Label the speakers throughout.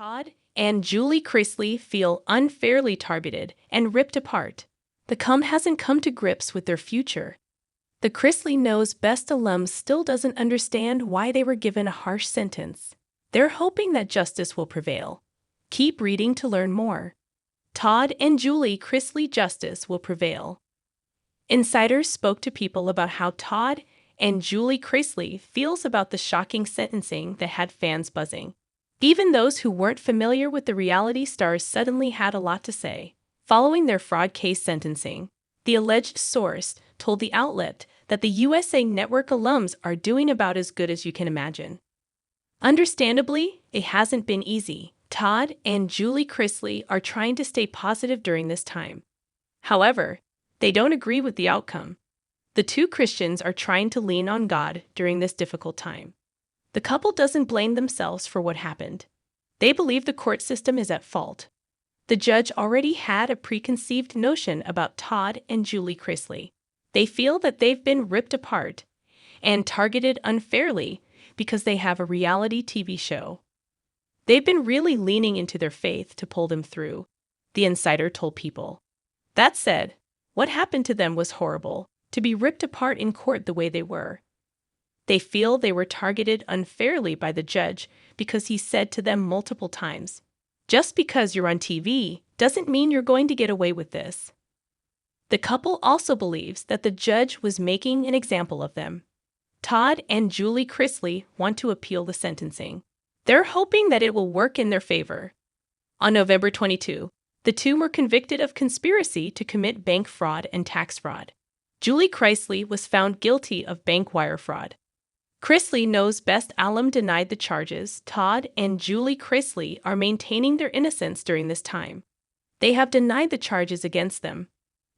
Speaker 1: Todd and Julie Chrisley feel unfairly targeted and ripped apart. The cum hasn't come to grips with their future. The Chrisley Knows Best alum still doesn't understand why they were given a harsh sentence. They're hoping that justice will prevail. Keep reading to learn more. Todd and Julie Chrisley justice will prevail. Insiders spoke to people about how Todd and Julie Chrisley feels about the shocking sentencing that had fans buzzing. Even those who weren't familiar with the reality stars suddenly had a lot to say. Following their fraud case sentencing, the alleged source told the outlet that the USA Network alums are doing about as good as you can imagine. Understandably, it hasn't been easy. Todd and Julie Chrisley are trying to stay positive during this time. However, they don't agree with the outcome. The two Christians are trying to lean on God during this difficult time. The couple doesn't blame themselves for what happened. They believe the court system is at fault. The judge already had a preconceived notion about Todd and Julie Chrisley. They feel that they've been ripped apart and targeted unfairly because they have a reality TV show. They've been really leaning into their faith to pull them through, the insider told People. That said, what happened to them was horrible, to be ripped apart in court the way they were. They feel they were targeted unfairly by the judge because he said to them multiple times, "Just because you're on TV doesn't mean you're going to get away with this." The couple also believes that the judge was making an example of them. Todd and Julie Chrisley want to appeal the sentencing. They're hoping that it will work in their favor. On November 22, the two were convicted of conspiracy to commit bank fraud and tax fraud. Julie Chrisley was found guilty of bank wire fraud. Chrisley Knows Best alum denied the charges. Todd and Julie Chrisley are maintaining their innocence during this time. They have denied the charges against them.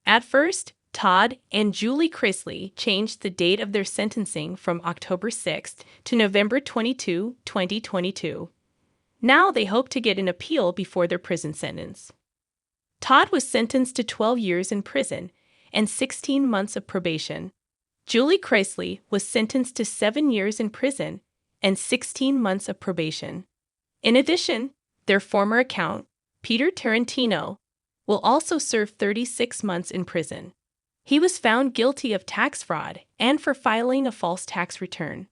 Speaker 1: At first, Todd and Julie Chrisley changed the date of their sentencing from October 6 to November 22, 2022. Now they hope to get an appeal before their prison sentence. Todd was sentenced to 12 years in prison and 16 months of probation. Julie Chrisley was sentenced to 7 years in prison and 16 months of probation. In addition, their former accountant, Peter Tarantino, will also serve 36 months in prison. He was found guilty of tax fraud and for filing a false tax return.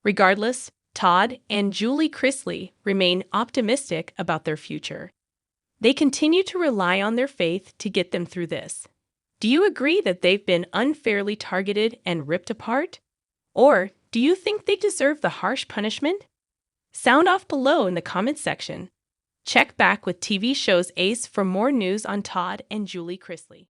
Speaker 1: Regardless, Todd and Julie Chrisley remain optimistic about their future. They continue to rely on their faith to get them through this. Do you agree that they've been unfairly targeted and ripped apart? Or do you think they deserve the harsh punishment? Sound off below in the comments section. Check back with TV shows Ace for more news on Todd and Julie Chrisley.